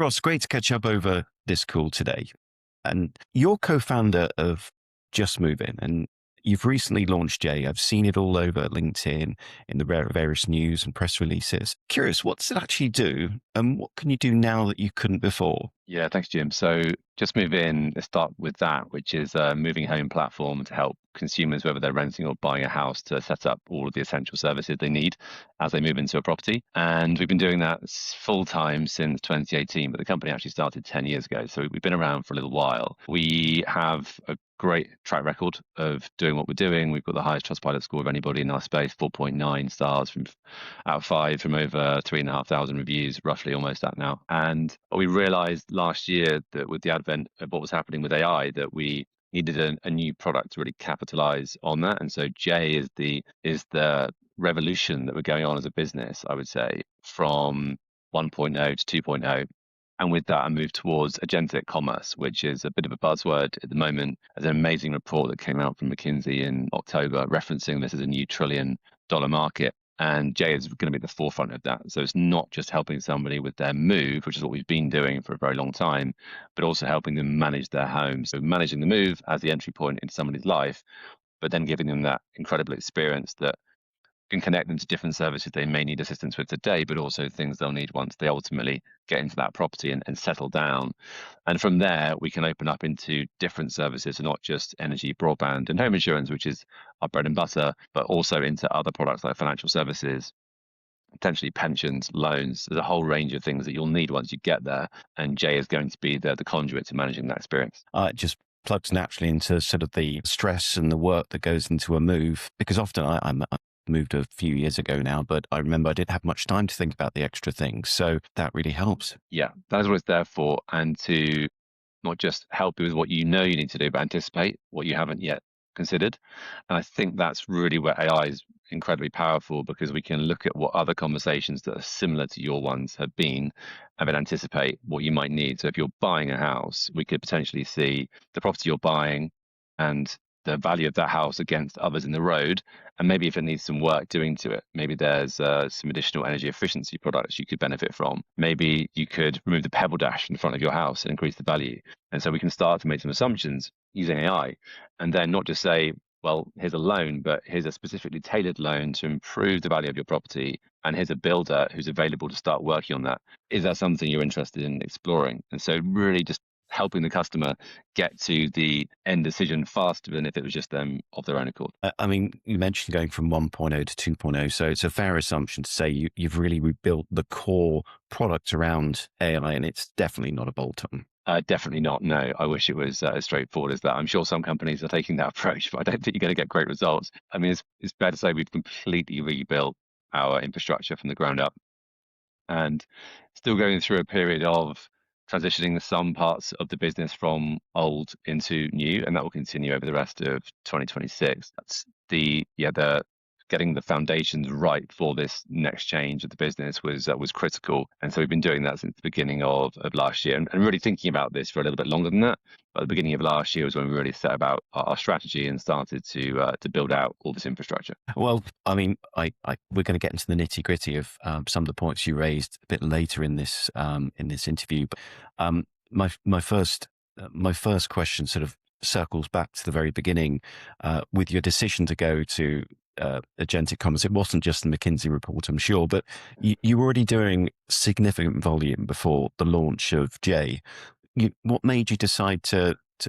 Ross, great to catch up over this call today. And you're co-founder of Just Move In, and you've recently launched Jay. I've seen it all over LinkedIn in the various news and press releases. Curious, what does it actually do, and what can you do now that you couldn't before? Yeah, thanks, Jim. So Just Move In, let's start with that, which is a moving home platform to help consumers, whether they're renting or buying a house, to set up all of the essential services they need as they move into a property. And we've been doing that full time since 2018, but the company actually started 10 years ago. So we've been around for a little while. We have a great track record of doing what we're doing. We've got the highest Trustpilot score of anybody in our space, 4.9 stars out of 5 from over 3,500 reviews, roughly almost that now. And we realized last year that with the advent of what was happening with AI, that we needed a new product to really capitalize on that. And so Jay is the revolution that we're going on as a business, I would say, from 1.0 to 2.0. And with that, I moved towards agentic commerce, which is a bit of a buzzword at the moment. There's an amazing report that came out from McKinsey in October referencing this as a new $1 trillion market. And Jay is going to be at the forefront of that. So it's not just helping somebody with their move, which is what we've been doing for a very long time, but also helping them manage their home. So managing the move as the entry point into somebody's life, but then giving them that incredible experience that can connect them to different services they may need assistance with today, but also things they'll need once they ultimately get into that property and settle down. And from there, we can open up into different services, so not just energy, broadband, and home insurance, which is our bread and butter, but also into other products like financial services, potentially pensions, loans. There's a whole range of things that you'll need once you get there. And Jay is going to be the conduit to managing that experience. It just plugs naturally into sort of the stress and the work that goes into a move, because often I moved a few years ago now, but I remember I didn't have much time to think about the extra things. So that really helps. Yeah, that is what it's there for. And to not just help you with what you know you need to do, but anticipate what you haven't yet considered. And I think that's really where AI is incredibly powerful, because we can look at what other conversations that are similar to your ones have been and then anticipate what you might need. So if you're buying a house, we could potentially see the property you're buying and the value of that house against others in the road. And maybe if it needs some work doing to it, maybe there's some additional energy efficiency products you could benefit from. Maybe you could remove the pebble dash from the front of your house and increase the value. And so we can start to make some assumptions using AI, and then not just say, well, here's a loan, but here's a specifically tailored loan to improve the value of your property. And here's a builder who's available to start working on that. Is that something you're interested in exploring? And so really just helping the customer get to the end decision faster than if it was just them of their own accord. I mean, you mentioned going from 1.0 to 2.0. So it's a fair assumption to say you've really rebuilt the core product around AI, and it's definitely not a bolt-on. Definitely not. No, I wish it was as straightforward as that. I'm sure some companies are taking that approach, but I don't think you're going to get great results. I mean, it's fair to say we've completely rebuilt our infrastructure from the ground up, and still going through a period of transitioning some parts of the business from old into new, and that will continue over the rest of 2026. That's the getting the foundations right for this next change of the business was critical. And so we've been doing that since the beginning of last year, and really thinking about this for a little bit longer than that. But at the beginning of last year was when we really set about our strategy and started to build out all this infrastructure. Well, I mean, we're going to get into the nitty gritty of some of the points you raised a bit later in this interview. But my first question sort of circles back to the very beginning with your decision to go to agentic commerce. It wasn't just the McKinsey report, I'm sure, but you were already doing significant volume before the launch of Jay. What made you decide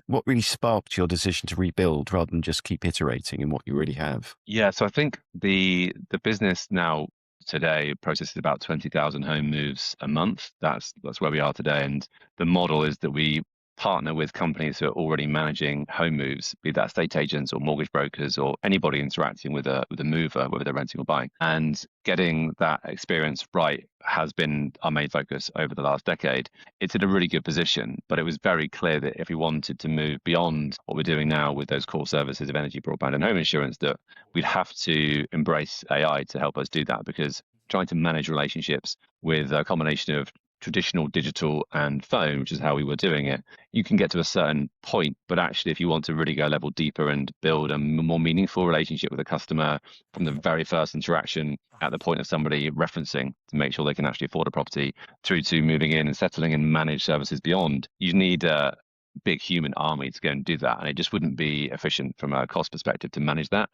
what really sparked your decision to rebuild rather than just keep iterating in what you already have? Yeah, so I think the business now today processes about 20,000 home moves a month. That's where we are today, and the model is that we partner with companies who are already managing home moves, be that estate agents or mortgage brokers or anybody interacting with a mover, whether they're renting or buying. And getting that experience right has been our main focus over the last decade. It's in a really good position, but it was very clear that if we wanted to move beyond what we're doing now with those core services of energy, broadband, and home insurance, that we'd have to embrace AI to help us do that, because trying to manage relationships with a combination of traditional digital and phone, which is how we were doing it, you can get to a certain point. But actually, if you want to really go a level deeper and build a more meaningful relationship with a customer from the very first interaction at the point of somebody referencing to make sure they can actually afford a property through to moving in and settling and manage services beyond, you need a big human army to go and do that. And it just wouldn't be efficient from a cost perspective to manage that.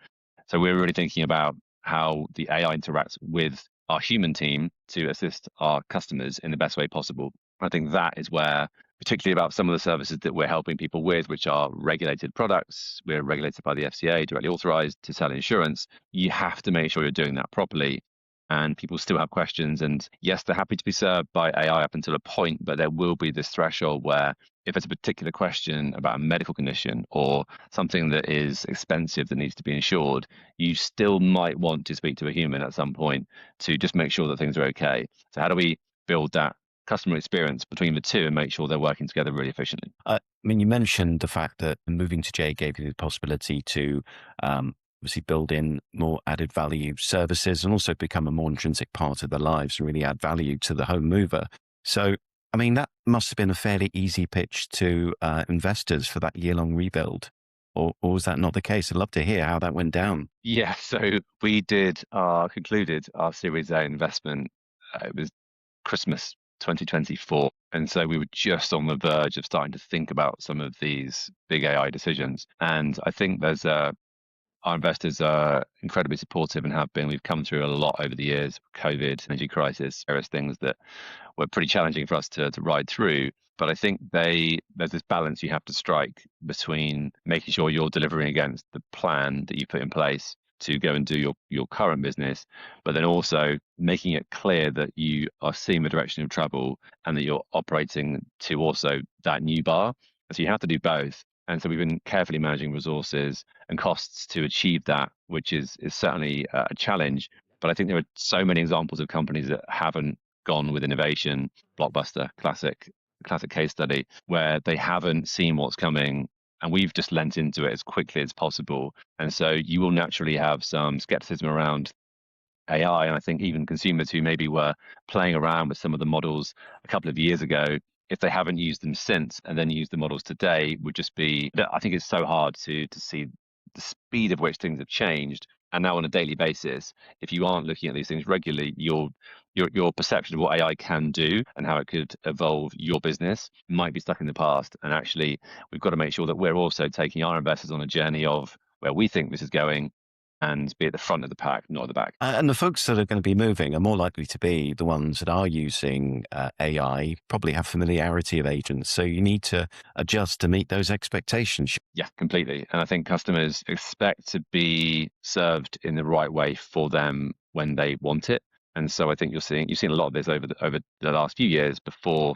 So we're really thinking about how the AI interacts with our human team to assist our customers in the best way possible. I think that is where, particularly about some of the services that we're helping people with, which are regulated products, we're regulated by the FCA, directly authorized to sell insurance. You have to make sure you're doing that properly. And people still have questions. And yes, they're happy to be served by AI up until a point, but there will be this threshold where if it's a particular question about a medical condition or something that is expensive that needs to be insured, you still might want to speak to a human at some point to just make sure that things are okay. So how do we build that customer experience between the two and make sure they're working together really efficiently? I mean, you mentioned the fact that moving to J gave you the possibility to obviously build in more added value services and also become a more intrinsic part of their lives and really add value to the home mover. So, I mean, that must have been a fairly easy pitch to investors for that year-long rebuild. Or was that not the case? I'd love to hear how that went down. Yeah, so we concluded our Series A investment. It was Christmas 2024. And so we were just on the verge of starting to think about some of these big AI decisions. And I think our investors are incredibly supportive and have been. We've come through a lot over the years, COVID, energy crisis, various things that were pretty challenging for us to ride through. But I think there's this balance you have to strike between making sure you're delivering against the plan that you put in place to go and do your current business, but then also making it clear that you are seeing the direction of travel and that you're operating to also that new bar. So you have to do both. And so we've been carefully managing resources and costs to achieve that, which is certainly a challenge. But I think there are so many examples of companies that haven't gone with innovation. Blockbuster, classic case study, where they haven't seen what's coming, and we've just lent into it as quickly as possible. And so you will naturally have some skepticism around AI. And I think even consumers who maybe were playing around with some of the models a couple of years ago, if they haven't used them since and then use the models today, would just be, I think it's so hard to see the speed of which things have changed. And now on a daily basis, if you aren't looking at these things regularly, your perception of what AI can do and how it could evolve your business might be stuck in the past. And actually, we've got to make sure that we're also taking our investors on a journey of where we think this is going and be at the front of the pack, not at the back. And the folks that are going to be moving are more likely to be the ones that are using AI, probably have familiarity of agents. So you need to adjust to meet those expectations. Yeah, completely. And I think customers expect to be served in the right way for them when they want it. And so I think you've seen a lot of this over the last few years before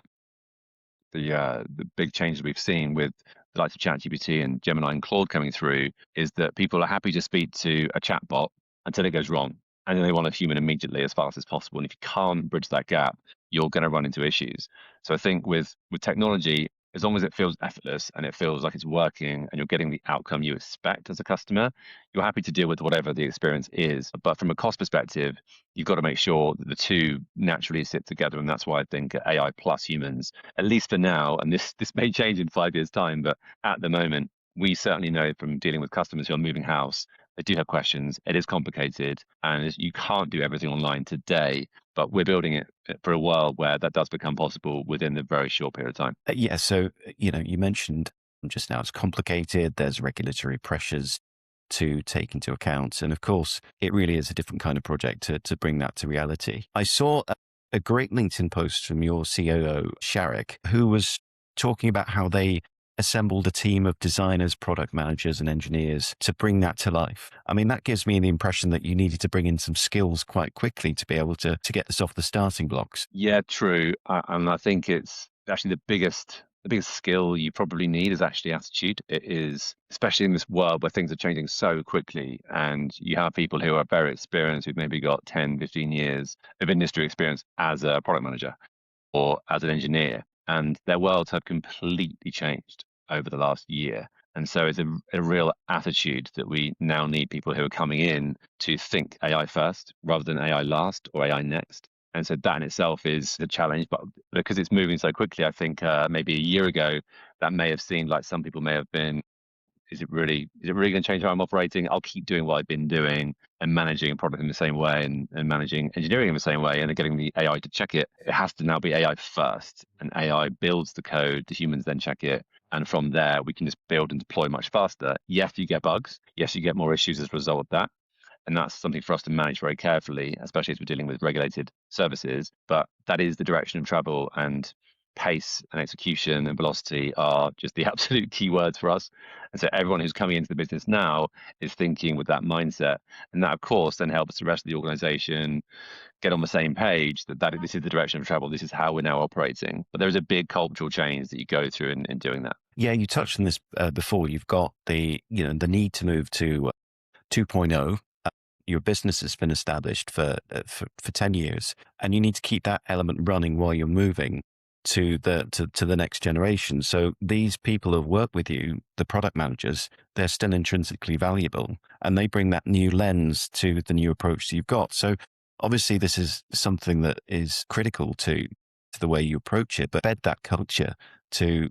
the big changes we've seen with the likes of ChatGPT and Gemini and Claude coming through, is that people are happy to speak to a chatbot until it goes wrong. And then they want a human immediately as fast as possible. And if you can't bridge that gap, you're going to run into issues. So I think with technology, as long as it feels effortless and it feels like it's working and you're getting the outcome you expect as a customer, you're happy to deal with whatever the experience is. But from a cost perspective, you've got to make sure that the two naturally sit together. And that's why I think AI plus humans, at least for now, and this may change in 5 years' time, but at the moment, we certainly know from dealing with customers who are moving house, they do have questions. It is complicated, and you can't do everything online today. But we're building it for a world where that does become possible within a very short period of time. Yeah. So, you mentioned just now it's complicated. There's regulatory pressures to take into account. And of course, it really is a different kind of project to bring that to reality. I saw a great LinkedIn post from your COO, Sharik, who was talking about how they assembled a team of designers, product managers, and engineers to bring that to life. I mean, that gives me the impression that you needed to bring in some skills quite quickly to be able to get this off the starting blocks. Yeah, true. And I think it's actually the biggest skill you probably need is actually attitude. It is, especially in this world where things are changing so quickly, and you have people who are very experienced, who've maybe got 10, 15 years of industry experience as a product manager or as an engineer, and their worlds have completely changed over the last year. And so it's a real attitude that we now need people who are coming in to think AI first rather than AI last or AI next. And so that in itself is a challenge, but because it's moving so quickly, I think maybe a year ago, that may have seemed like some people may have been, is it really going to change how I'm operating? I'll keep doing what I've been doing and managing a product in the same way and managing engineering in the same way and then getting the AI to check it. It has to now be AI first, and AI builds the code, the humans then check it. And from there, we can just build and deploy much faster. Yes, you get bugs. Yes, you get more issues as a result of that. And that's something for us to manage very carefully, especially as we're dealing with regulated services. But that is the direction of travel, and pace and execution and velocity are just the absolute key words for us. And so everyone who's coming into the business now is thinking with that mindset. And that, of course, then helps the rest of the organization get on the same page that this is the direction of travel. This is how we're now operating. But there's a big cultural change that you go through in doing that. Yeah, you touched on this before. You've got the need to move to 2.0. Your business has been established for 10 years, and you need to keep that element running while you're moving to the next generation. So these people who work with you, the product managers, they're still intrinsically valuable, and they bring that new lens to the new approach that you've got. So obviously this is something that is critical to the way you approach it, but bed that culture to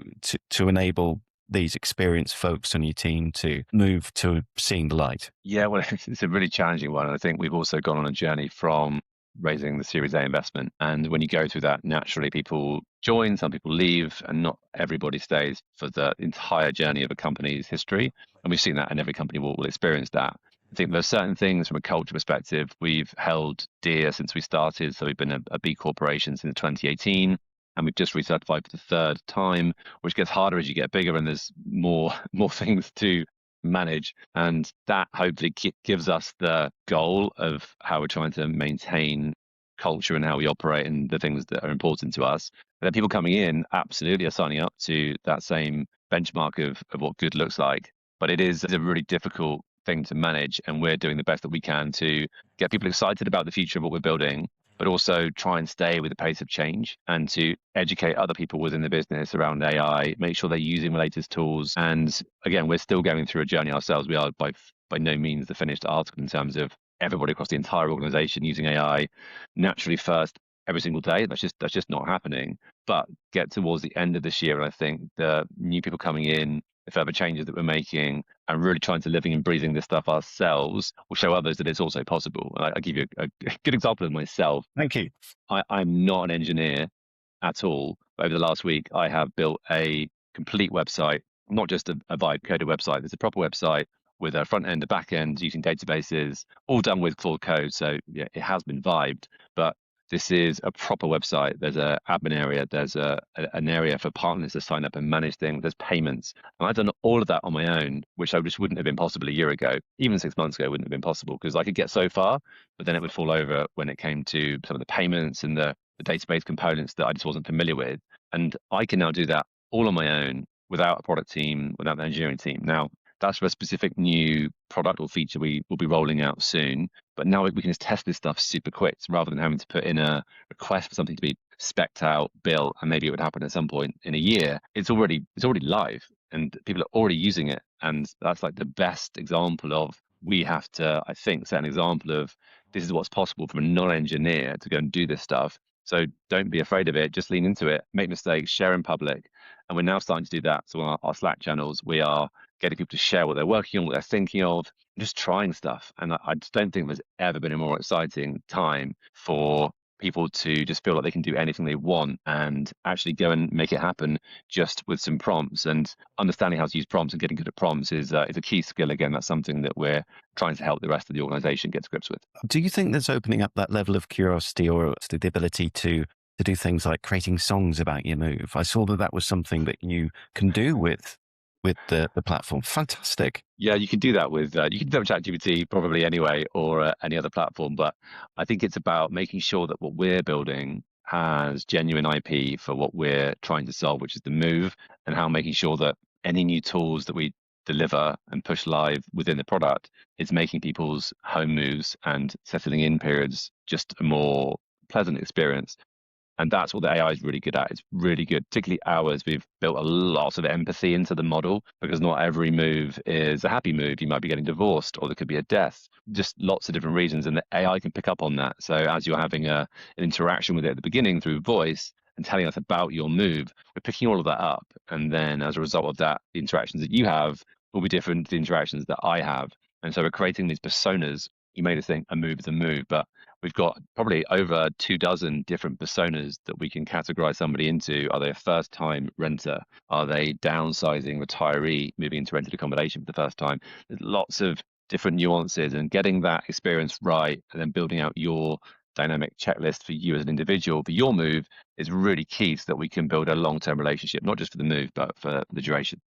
enable these experienced folks on your team to move to seeing the light. Yeah, well, it's a really challenging one. And I think we've also gone on a journey from raising the Series A investment. And when you go through that, naturally people join, some people leave, and not everybody stays for the entire journey of a company's history. And we've seen that, and every company will experience that. I think there's certain things from a culture perspective we've held dear since we started. So we've been a B corporation since 2018. And we've just recertified for the third time, which gets harder as you get bigger and there's more things to manage. And that hopefully gives us the goal of how we're trying to maintain culture and how we operate and the things that are important to us. And then people coming in absolutely are signing up to that same benchmark of what good looks like. But it is a really difficult thing to manage. And we're doing the best that we can to get people excited about the future of what we're building, but also try and stay with the pace of change and to educate other people within the business around AI, make sure they're using the latest tools. And again, we're still going through a journey ourselves. We are by no means the finished article in terms of everybody across the entire organization using AI naturally first every single day. That's just not happening. But get towards the end of this year, and I think the new people coming in, the further changes that we're making, and really trying to living and breathing this stuff ourselves will show others that it's also possible. And I'll give you a good example of myself. Thank you. I'm not an engineer at all. Over the last week, I have built a complete website, not just a vibe coded website. There's a proper website with a front end, a back end, using databases, all done with Claude Code. So yeah, it has been vibed, but this is a proper website. There's an admin area. There's an area for partners to sign up and manage things. There's payments. And I've done all of that on my own, which I just wouldn't have been possible a year ago. Even 6 months ago, wouldn't have been possible because I could get so far, but then it would fall over when it came to some of the payments and the database components that I just wasn't familiar with. And I can now do that all on my own without a product team, without an engineering team. Now, that's for a specific new product or feature we will be rolling out soon. But now we can just test this stuff super quick rather than having to put in a request for something to be specced out, built, and maybe it would happen at some point in a year. It's already live and people are already using it. And that's like the best example of we have to, I think, set an example of this is what's possible from a non-engineer to go and do this stuff. So don't be afraid of it. Just lean into it, make mistakes, share in public. And we're now starting to do that. So on our Slack channels, we are getting people to share what they're working on, what they're thinking of, just trying stuff. And I just don't think there's ever been a more exciting time for people to just feel like they can do anything they want and actually go and make it happen just with some prompts. And understanding how to use prompts and getting good at prompts is a key skill. Again, that's something that we're trying to help the rest of the organization get to grips with. Do you think that's opening up that level of curiosity or the ability to do things like creating songs about your move? I saw that was something that you can do with the platform. Fantastic. Yeah, you can do that with ChatGPT probably anyway, or any other platform. But I think it's about making sure that what we're building has genuine IP for what we're trying to solve, which is the move, and how making sure that any new tools that we deliver and push live within the product is making people's home moves and settling in periods just a more pleasant experience. And that's what the AI is really good at. It's really good, particularly ours. We've built a lot of empathy into the model because not every move is a happy move. You might be getting divorced, or there could be a death, just lots of different reasons. And the AI can pick up on that. So as you're having an interaction with it at the beginning through voice and telling us about your move, we're picking all of that up. And then as a result of that, the interactions that you have will be different to the interactions that I have. And so we're creating these personas. You made us think a move is a move, but we've got probably over 24 different personas that we can categorize somebody into. Are they a first-time renter? Are they downsizing retiree moving into rented accommodation for the first time? There's lots of different nuances, and getting that experience right and then building out your dynamic checklist for you as an individual for your move is really key so that we can build a long-term relationship, not just for the move, but for the duration.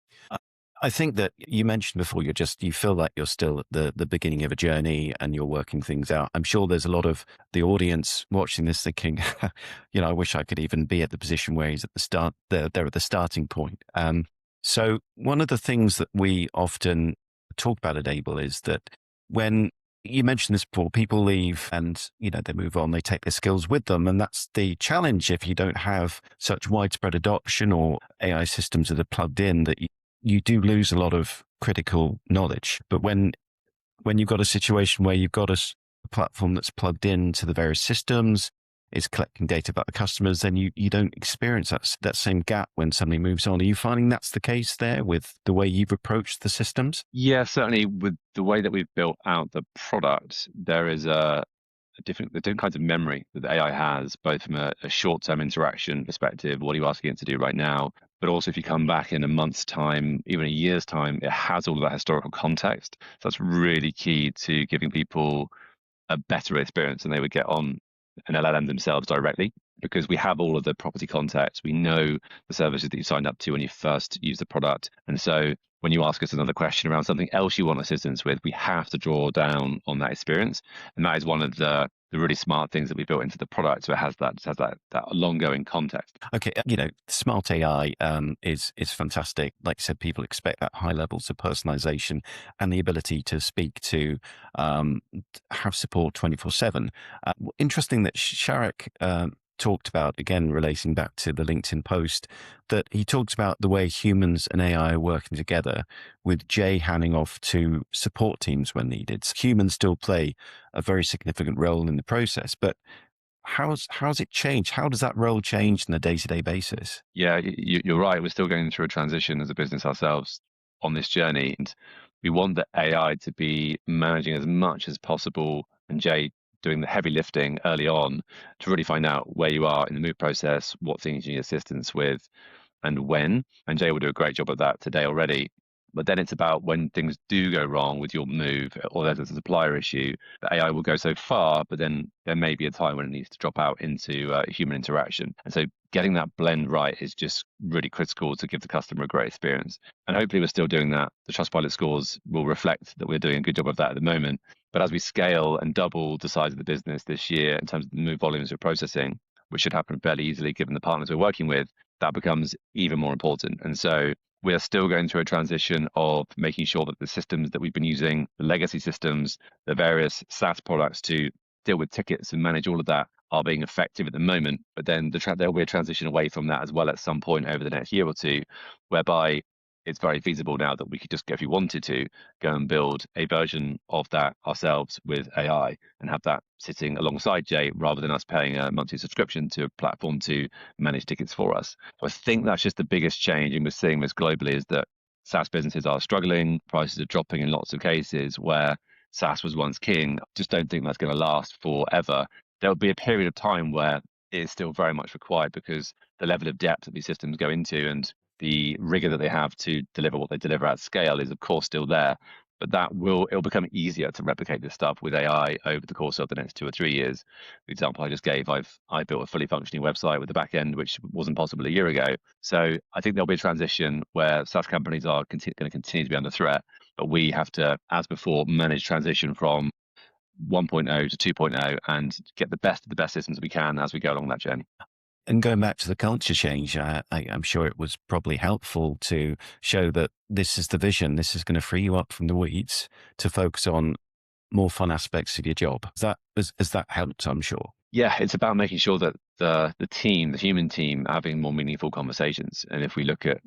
I think that you mentioned before, you feel like you're still at the beginning of a journey and you're working things out. I'm sure there's a lot of the audience watching this thinking, I wish I could even be at the position where he's at the start. They're at the starting point. So one of the things that we often talk about at Able is that when you mentioned this before, people leave and, they move on, they take their skills with them. And that's the challenge if you don't have such widespread adoption or AI systems that are plugged in, that you do lose a lot of critical knowledge. But when you've got a situation where you've got a platform that's plugged into the various systems, is collecting data about the customers, then you don't experience that same gap when somebody moves on. Are you finding that's the case there with the way you've approached the systems? Yeah, certainly with the way that we've built out the product, there is the different kinds of memory that the AI has, both from a short-term interaction perspective, what are you asking it to do right now? But also if you come back in a month's time, even a year's time, it has all of that historical context. So that's really key to giving people a better experience than they would get on an LLM themselves directly, because we have all of the property context. We know the services that you signed up to when you first use the product. And so when you ask us another question around something else you want assistance with, we have to draw down on that experience. And that is one of the really smart things that we built into the product. So it has that long-going context. Okay, smart AI is fantastic. Like I said, people expect that high levels of personalization and the ability to speak to have support 24/7. Interesting that Sharuk talked about, again, relating back to the LinkedIn post, that he talks about the way humans and AI are working together, with Jay handing off to support teams when needed. So humans still play a very significant role in the process, but how's it changed? How does that role change on a day-to-day basis? Yeah, you're right. We're still going through a transition as a business ourselves on this journey. And we want the AI to be managing as much as possible, and Jay doing the heavy lifting early on to really find out where you are in the move process, what things you need assistance with, and when. And Jay will do a great job of that today already. But then it's about when things do go wrong with your move, or there's a supplier issue, the AI will go so far, but then there may be a time when it needs to drop out into human interaction. And so getting that blend right is just really critical to give the customer a great experience. And hopefully we're still doing that. The Trustpilot scores will reflect that we're doing a good job of that at the moment. But as we scale and double the size of the business this year in terms of the move volumes we're processing, which should happen fairly easily given the partners we're working with, that becomes even more important. And so we are still going through a transition of making sure that the systems that we've been using, the legacy systems, the various SaaS products to deal with tickets and manage all of that, are being effective at the moment. But then there'll be a transition away from that as well at some point over the next year or two, whereby it's very feasible now that we could just, if you wanted to, go and build a version of that ourselves with AI and have that sitting alongside Jay, rather than us paying a monthly subscription to a platform to manage tickets for us. So I think that's just the biggest change, and we're seeing this globally, is that SaaS businesses are struggling, prices are dropping in lots of cases where SaaS was once king. Just don't think that's going to last forever. There'll be a period of time where it is still very much required, because the level of depth that these systems go into and the rigor that they have to deliver what they deliver at scale is of course still there. But it'll become easier to replicate this stuff with AI over the course of the next 2 or 3 years. The example I just gave, I built a fully functioning website with the back end, which wasn't possible a year ago. So I think there'll be a transition where SaaS companies are going to continue to be under threat, but we have to, as before, manage transition from 1.0 to 2.0 and get the best of the best systems we can as we go along that journey. And going back to the culture change, I'm sure it was probably helpful to show that this is the vision. This is going to free you up from the weeds to focus on more fun aspects of your job. Has that helped, I'm sure? Yeah, it's about making sure that the team, the human team, are having more meaningful conversations. And if we look at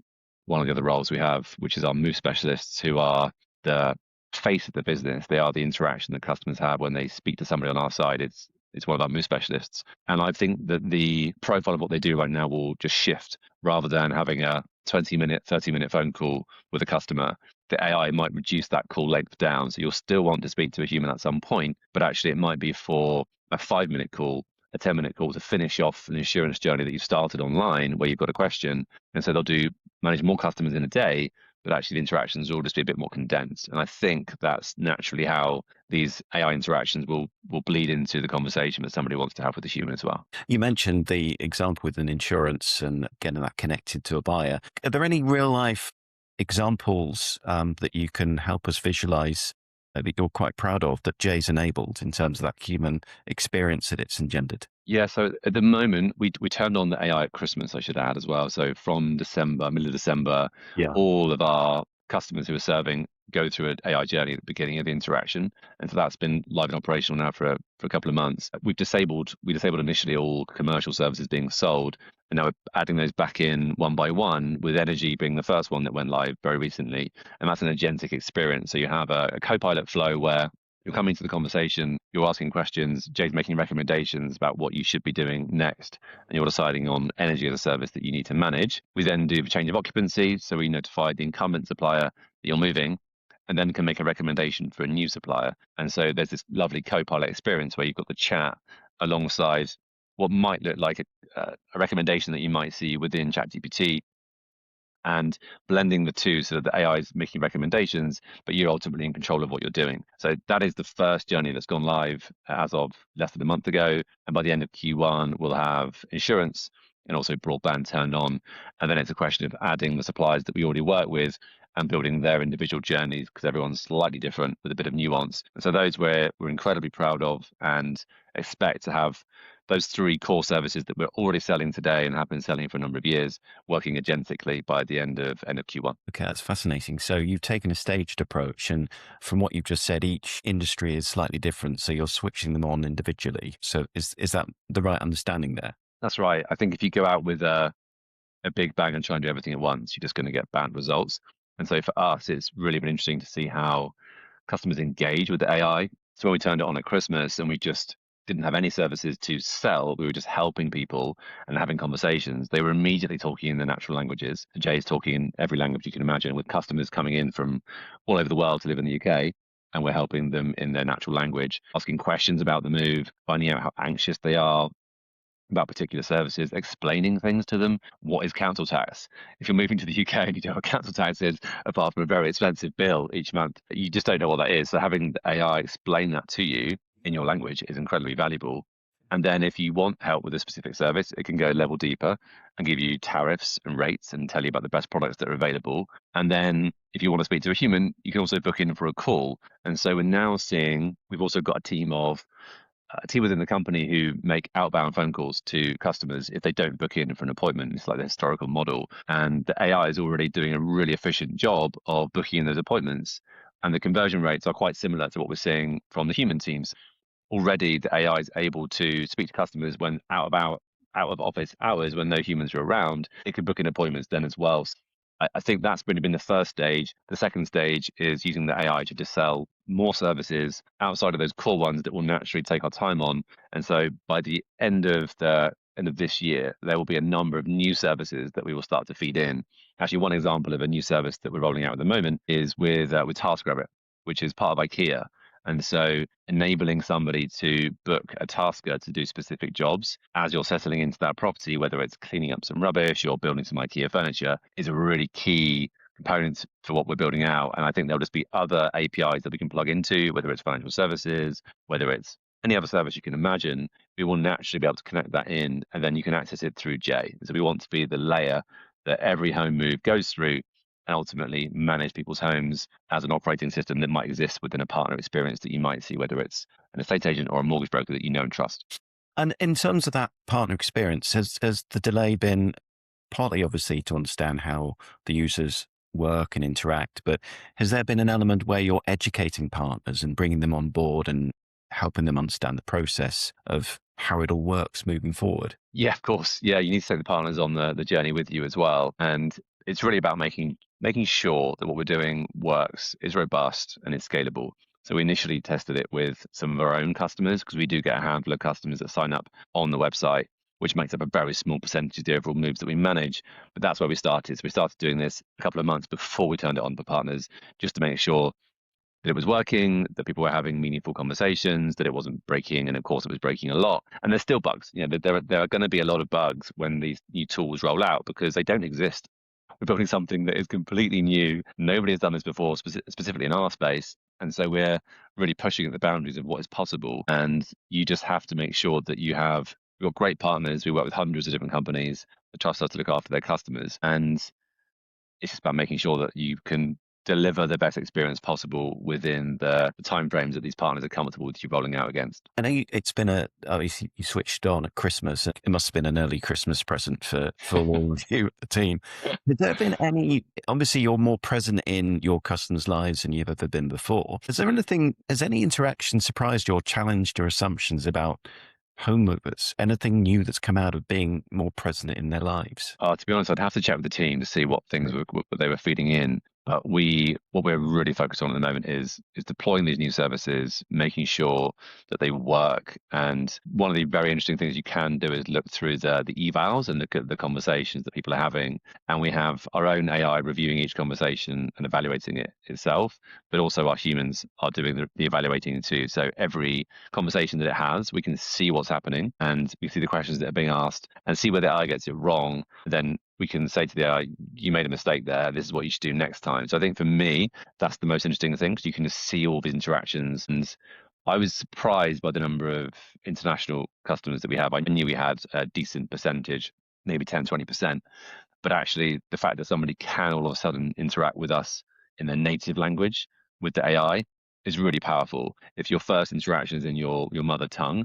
one of the other roles we have, which is our move specialists, who are the face of the business, they are the interaction that customers have when they speak to somebody on our side. It's one of our move specialists. And I think that the profile of what they do right now will just shift rather than having a 20-minute, 30-minute phone call with a customer. The AI might reduce that call length down. So you'll still want to speak to a human at some point, but actually it might be for a 5-minute call, a 10-minute call to finish off an insurance journey that you've started online where you've got a question. And so they'll manage more customers in a day, but actually the interactions will just be a bit more condensed. And I think that's naturally how these AI interactions will bleed into the conversation that somebody wants to have with a human as well. You mentioned the example with an insurance and getting that connected to a buyer. Are there any real life examples that you can help us visualize that you're quite proud of that Jay's enabled in terms of that human experience that it's engendered? Yeah, so at the moment, we turned on the AI at Christmas, I should add as well. So from December, middle of December, Yeah. all of our customers who are serving go through an AI journey at the beginning of the interaction, and so that's been live and operational now for a couple of months. We disabled initially all commercial services being sold, and now we're adding those back in one by one, with Energy being the first one that went live very recently, and that's an agentic experience. So you have a co-pilot flow where you're coming to the conversation, you're asking questions, Jay's making recommendations about what you should be doing next, and you're deciding on energy as a service that you need to manage. We then do the change of occupancy, so we notify the incumbent supplier that you're moving, and then can make a recommendation for a new supplier. And so there's this lovely co-pilot experience where you've got the chat alongside what might look like a recommendation that you might see within ChatGPT, and blending the two so that the AI is making recommendations, but you're ultimately in control of what you're doing. So that is the first journey that's gone live as of less than a month ago. And by the end of Q1, we'll have insurance and also broadband turned on. And then it's a question of adding the suppliers that we already work with and building their individual journeys, because everyone's slightly different with a bit of nuance. And so those we're incredibly proud of and expect to have those three core services that we're already selling today and have been selling for a number of years working agentically by the end of Q1. Okay, that's fascinating. So you've taken a staged approach, and from what you've just said, each industry is slightly different. So you're switching them on individually. So is that the right understanding there? That's right. I think if you go out with a big bang and try and do everything at once, you're just going to get bad results. And so for us, it's really been interesting to see how customers engage with the AI. So when we turned it on at Christmas and we just didn't have any services to sell, we were just helping people and having conversations. They were immediately talking in their natural languages. Jay's talking in every language you can imagine, with customers coming in from all over the world to live in the UK. And we're helping them in their natural language, asking questions about the move, finding out how anxious they are about particular services, explaining things to them. What is council tax? If you're moving to the UK and you don't know what council tax is, apart from a very expensive bill each month, you just don't know what that is. So having the AI explain that to you in your language is incredibly valuable. And then if you want help with a specific service, it can go a level deeper and give you tariffs and rates and tell you about the best products that are available. And then if you want to speak to a human, you can also book in for a call. And so we're now seeing, we've also got a team within the company who make outbound phone calls to customers if they don't book in for an appointment. It's like the historical model. And the AI is already doing a really efficient job of booking in those appointments. And the conversion rates are quite similar to what we're seeing from the human teams. Already the AI is able to speak to customers when out of office hours, when no humans are around. It could book in appointments then as well. I think that's really been the first stage. The second stage is using the AI to just sell more services outside of those core ones that will naturally take our time on. And so by the end of this year, there will be a number of new services that we will start to feed in. Actually, one example of a new service that we're rolling out at the moment is with TaskRabbit, which is part of IKEA. And so enabling somebody to book a tasker to do specific jobs as you're settling into that property, whether it's cleaning up some rubbish or building some IKEA furniture, is a really key component for what we're building out. And I think there'll just be other APIs that we can plug into, whether it's financial services, whether it's any other service you can imagine. We will naturally be able to connect that in, and then you can access it through Jay. So we want to be the layer that every home move goes through, and ultimately manage people's homes as an operating system that might exist within a partner experience that you might see, whether it's an estate agent or a mortgage broker that you know and trust. And in terms of that partner experience, has the delay been partly obviously to understand how the users work and interact, but has there been an element where you're educating partners and bringing them on board and helping them understand the process of how it all works moving forward. Yeah, of course. Yeah, you need to take the partners on the journey with you as well. And it's really about making sure that what we're doing works, is robust, and is scalable. So we initially tested it with some of our own customers because we do get a handful of customers that sign up on the website, which makes up a very small percentage of the overall moves that we manage. But that's where we started. So we started doing this a couple of months before we turned it on for partners, just to make sure that it was working, that people were having meaningful conversations, that it wasn't breaking, and of course it was breaking a lot. And there's still bugs. You know, there are going to be a lot of bugs when these new tools roll out because they don't exist. We're building something that is completely new. Nobody has done this before, specifically in our space. And so we're really pushing at the boundaries of what is possible. And you just have to make sure that you've got great partners. We work with hundreds of different companies that trust us to look after their customers. And it's just about making sure that you can deliver the best experience possible within the timeframes that these partners are comfortable with you rolling out against. I know it's been you switched on at Christmas. It must have been an early Christmas present for all of you at the team. Has there been obviously you're more present in your customers' lives than you've ever been before. Has any interaction surprised you or challenged your assumptions about home movers? Anything new that's come out of being more present in their lives? To be honest, I'd have to check with the team to see what things what they were feeding in. But what we're really focused on at the moment is deploying these new services, making sure that they work. And one of the very interesting things you can do is look through the evals and look at the conversations that people are having. And we have our own AI reviewing each conversation and evaluating it itself, but also our humans are doing the evaluating too. So every conversation that it has, we can see what's happening and we see the questions that are being asked and see where the AI gets it wrong. Then we can say to the AI, you made a mistake there. This is what you should do next time. So I think for me, that's the most interesting thing because you can just see all these interactions. And I was surprised by the number of international customers that we have. I knew we had a decent percentage, maybe 10, 20%. But actually, the fact that somebody can all of a sudden interact with us in their native language with the AI is really powerful. If your first interaction is in your mother tongue,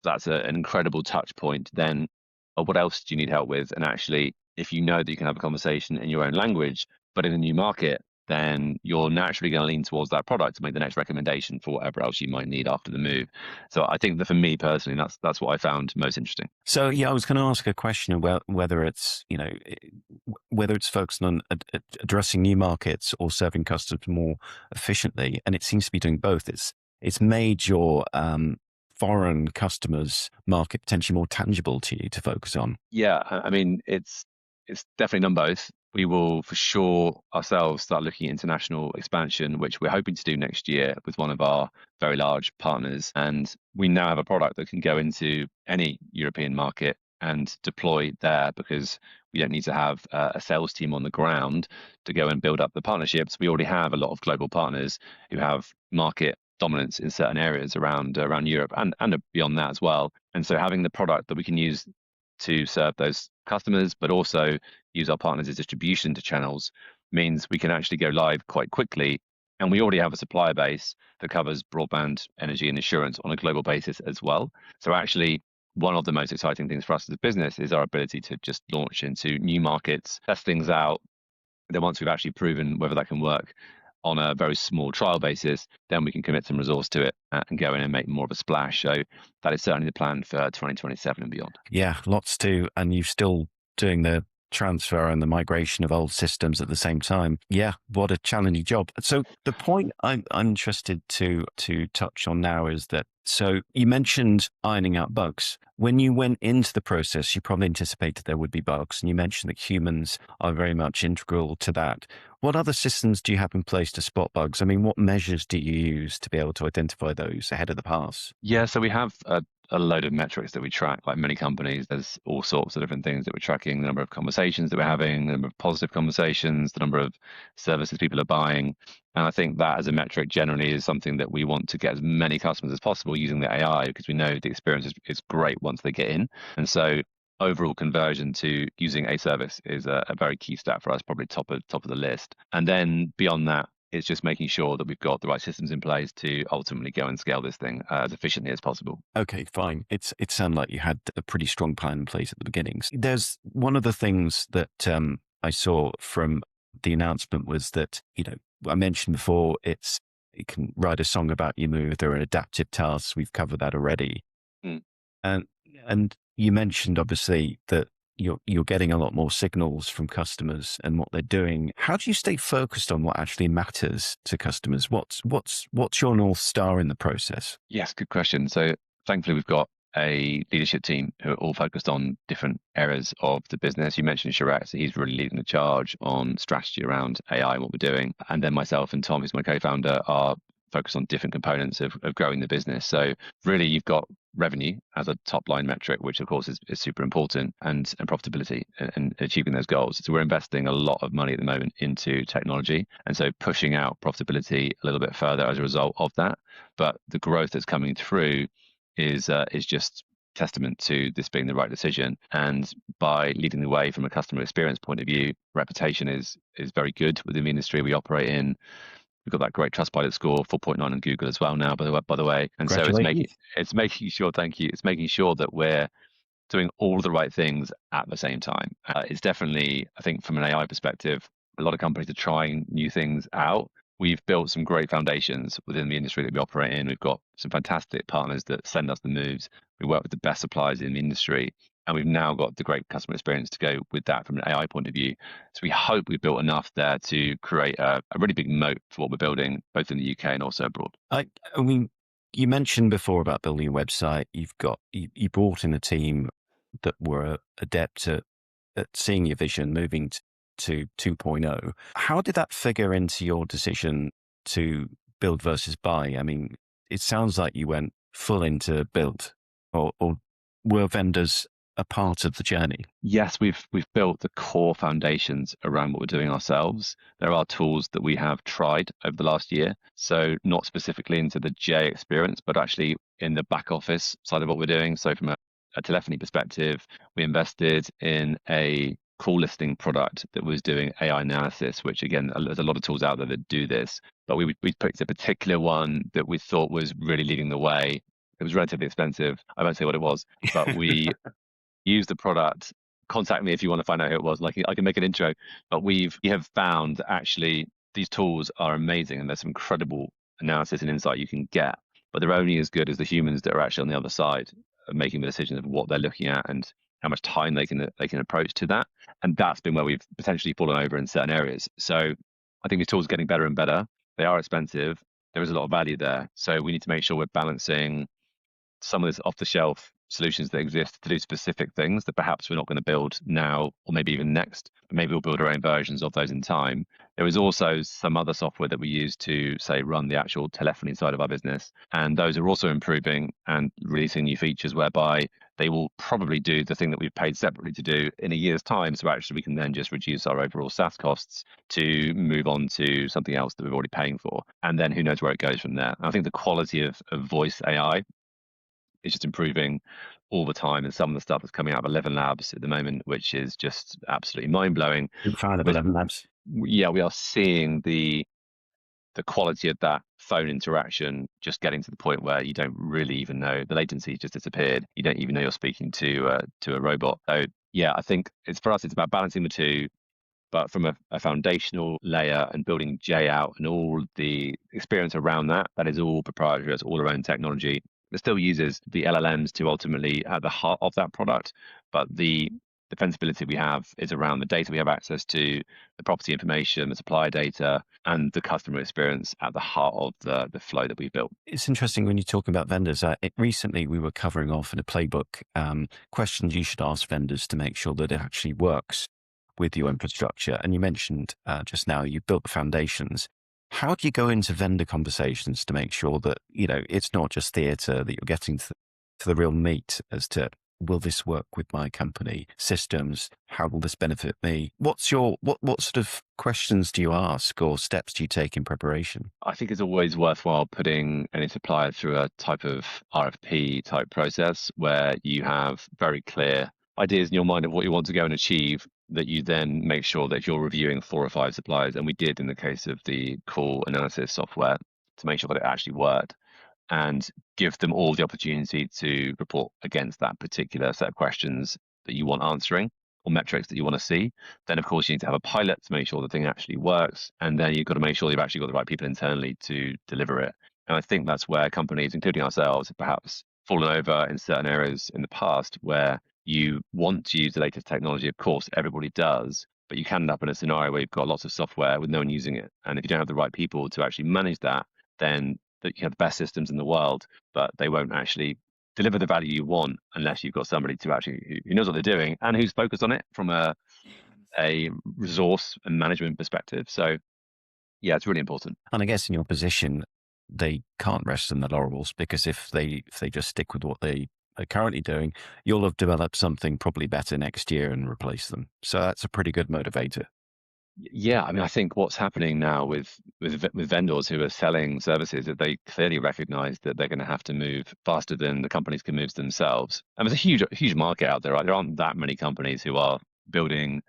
that's an incredible touch point. Then, what else do you need help with? And actually, if you know that you can have a conversation in your own language, but in a new market, then you're naturally going to lean towards that product to make the next recommendation for whatever else you might need after the move. So I think that for me personally, that's what I found most interesting. So yeah, I was going to ask a question about whether it's focused on addressing new markets or serving customers more efficiently, and it seems to be doing both. It's made your foreign customers market potentially more tangible to you to focus on. Yeah, I mean, it's definitely done both. We will for sure ourselves start looking at international expansion, which we're hoping to do next year with one of our very large partners. And we now have a product that can go into any European market and deploy there because we don't need to have a sales team on the ground to go and build up the partnerships. We already have a lot of global partners who have market dominance in certain areas around Europe and beyond that as well. And so having the product that we can use to serve those customers, but also use our partners as distribution to channels means we can actually go live quite quickly. And we already have a supplier base that covers broadband, energy, and insurance on a global basis as well. So actually, one of the most exciting things for us as a business is our ability to just launch into new markets, test things out. Then once we've actually proven whether that can work on a very small trial basis, then we can commit some resource to it and go in and make more of a splash. So that is certainly the plan for 2027 and beyond. Yeah, lots to, and you're still doing the transfer and the migration of old systems at the same time. Yeah, what a challenging job. So the point I'm interested to touch on now is that, so you mentioned ironing out bugs. When you went into the process, you probably anticipated there would be bugs, and you mentioned that humans are very much integral to that. What other systems do you have in place to spot bugs? I mean, what measures do you use to be able to identify those ahead of the pass? Yeah, so we have a load of metrics that we track, like many companies. There's all sorts of different things that we're tracking: the number of conversations that we're having, the number of positive conversations, the number of services people are buying. And I think that as a metric generally is something that we want to get as many customers as possible using the AI, because we know the experience is great once they get in. And so overall conversion to using a service is a very key stat for us, probably top of the list. And then beyond that, it's just making sure that we've got the right systems in place to ultimately go and scale this thing as efficiently as possible. Okay, fine. It sounded like you had a pretty strong plan in place at the beginnings. There's one of the things that I saw from the announcement was that, I mentioned before, it's it can write a song about your mood. There are adaptive tasks. We've covered that already. Mm. And and you mentioned obviously that you're getting a lot more signals from customers and what they're doing. How do you stay focused on what actually matters to customers? What's your North Star in the process? Yes, good question. So thankfully, we've got a leadership team who are all focused on different areas of the business. You mentioned Sharette, so he's really leading the charge on strategy around AI and what we're doing. And then myself and Tom, who's my co-founder, are focused on different components of growing the business. So really, you've got revenue as a top line metric, which of course is super important, and profitability and achieving those goals. So we're investing a lot of money at the moment into technology, and so pushing out profitability a little bit further as a result of that. But the growth that's coming through is just testament to this being the right decision. And by leading the way from a customer experience point of view, reputation is very good within the industry we operate in. We've got that great Trustpilot score, 4.9 on Google as well now, by the way. And so Congratulations. it's making sure, thank you, it's making sure that we're doing all of the right things at the same time. It's definitely, I think, from an AI perspective, a lot of companies are trying new things out. We've built some great foundations within the industry that we operate in. We've got some fantastic partners that send us the moves. We work with the best suppliers in the industry, and we've now got the great customer experience to go with that from an AI point of view. So we hope we've built enough there to create a really big moat for what we're building, both in the UK and also abroad. I mean, you mentioned before about building a website. You brought in a team that were adept at seeing your vision, moving to 2.0. How did that figure into your decision to build versus buy? I mean, it sounds like you went full into build, or were vendors a part of the journey? Yes, we've built the core foundations around what we're doing ourselves. There are tools that we have tried over the last year. So not specifically into the J experience, but actually in the back office side of what we're doing. So from a telephony perspective, we invested in a call listing product that was doing AI analysis, which again, there's a lot of tools out there that do this. But we picked a particular one that we thought was really leading the way. It was relatively expensive. I won't say what it was, but we use the product. Contact me if you want to find out who it was. Like I can make an intro, but we have found that actually these tools are amazing and there's some incredible analysis and insight you can get, but they're only as good as the humans that are actually on the other side of making the decision of what they're looking at and how much time they can approach to that. And that's been where we've potentially fallen over in certain areas. So I think these tools are getting better and better. They are expensive. There is a lot of value there. So we need to make sure we're balancing some of these off-the-shelf solutions that exist to do specific things that perhaps we're not going to build now or maybe even next, but maybe we'll build our own versions of those in time. There is also some other software that we use to, say, run the actual telephony side of our business. And those are also improving and releasing new features whereby they will probably do the thing that we've paid separately to do in a year's time. So actually we can then just reduce our overall SaaS costs to move on to something else that we're already paying for. And then who knows where it goes from there. And I think the quality of voice AI is just improving all the time. And some of the stuff that's coming out of 11 Labs at the moment, which is just absolutely mind blowing. Big fan of 11 Labs. Yeah, we are seeing the quality of that phone interaction just getting to the point where you don't really even know, the latency just disappeared. You don't even know you're speaking to a robot. So yeah, I think it's for us, it's about balancing the two. But from a foundational layer and building J out and all the experience around that, that is all proprietary. It's all our own technology. It still uses the LLMs to ultimately at the heart of that product, but the defensibility we have is around the data we have access to, the property information, the supplier data, and the customer experience at the heart of the flow that we've built. It's interesting when you talk about vendors. Recently, we were covering off in a playbook questions you should ask vendors to make sure that it actually works with your infrastructure. And you mentioned just now you built the foundations. How do you go into vendor conversations to make sure that, it's not just theatre, that you're getting to the real meat as to, will this work with my company systems? How will this benefit me? What sort of questions do you ask or steps do you take in preparation? I think it's always worthwhile putting any supplier through a type of RFP type process where you have very clear ideas in your mind of what you want to go and achieve, that you then make sure that if you're reviewing 4 or 5 suppliers, and we did in the case of the call analysis software, to make sure that it actually worked and give them all the opportunity to report against that particular set of questions that you want answering. or metrics that you want to see, then of course you need to have a pilot to make sure the thing actually works. And then you've got to make sure you've actually got the right people internally to deliver it. And I think that's where companies, including ourselves, have perhaps fallen over in certain areas in the past where you want to use the latest technology. Of course, everybody does, but you can end up in a scenario where you've got lots of software with no one using it. And if you don't have the right people to actually manage that, then you have the best systems in the world, but they won't actually deliver the value you want unless you've got somebody to actually who knows what they're doing and who's focused on it from a resource and management perspective. So yeah, it's really important. And I guess in your position, they can't rest on their laurels, because if they just stick with what they are currently doing, you'll have developed something probably better next year and replace them. So that's a pretty good motivator. Yeah, I mean, I think what's happening now with vendors who are selling services, that they clearly recognize that they're going to have to move faster than the companies can move themselves. And there's a huge market out there, right? There aren't that many companies who are building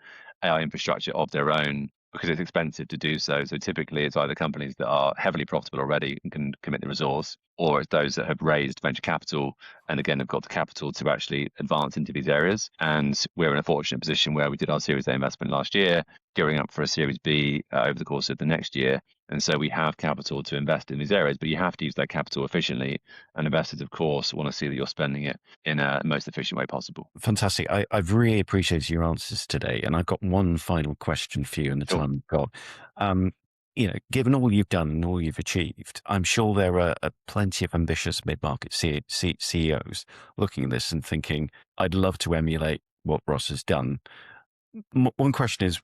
AI infrastructure of their own because it's expensive to do so. So typically it's either companies that are heavily profitable already and can commit the resource, or it's those that have raised venture capital and again have got the capital to actually advance into these areas. And we're in a fortunate position where we did our Series A investment last year, gearing up for a Series B over the course of the next year. And so we have capital to invest in these areas, but you have to use that capital efficiently. And investors, of course, want to see that you're spending it in a most efficient way possible. Fantastic. I've really appreciated your answers today. And I've got one final question for you in the Sure. time we've got. Given all you've done and all you've achieved, I'm sure there are plenty of ambitious mid-market CEOs looking at this and thinking, I'd love to emulate what Ross has done. One question is,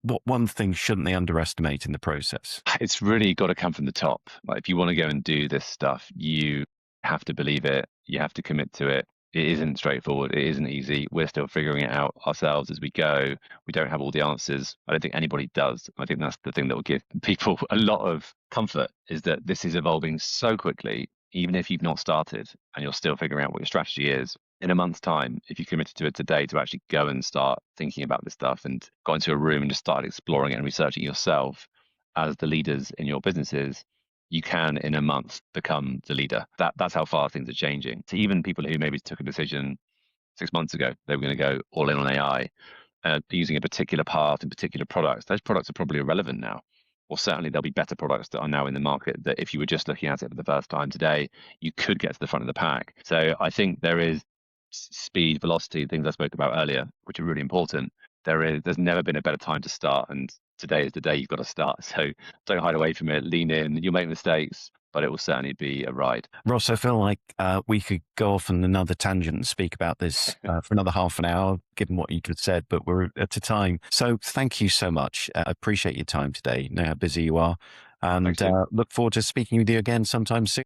what one thing shouldn't they underestimate in the process? It's really got to come from the top. Like, if you want to go and do this stuff, you have to believe it. You have to commit to it. It isn't straightforward. It isn't easy. We're still figuring it out ourselves as we go. We don't have all the answers. I don't think anybody does. I think that's the thing that will give people a lot of comfort, is that this is evolving so quickly. Even if you've not started and you're still figuring out what your strategy is, in a month's time, if you committed to it today to actually go and start thinking about this stuff and got into a room and just started exploring it and researching yourself as the leaders in your businesses, you can in a month become the leader. That's how fast things are changing. So even people who maybe took a decision 6 months ago, they were going to go all in on AI, using a particular path and particular products, those products are probably irrelevant now. Or certainly there'll be better products that are now in the market that if you were just looking at it for the first time today, you could get to the front of the pack. So I think there is speed, velocity, things I spoke about earlier, which are really important. There's never been a better time to start, and today is the day you've got to start. So don't hide away from it, lean in. You'll make mistakes, but it will certainly be a ride. Ross, I feel like we could go off on another tangent and speak about this for another half an hour, given what you just said, but we're at a time. So thank you so much. I appreciate your time today. Know how busy you are, and look forward to speaking with you again sometime soon.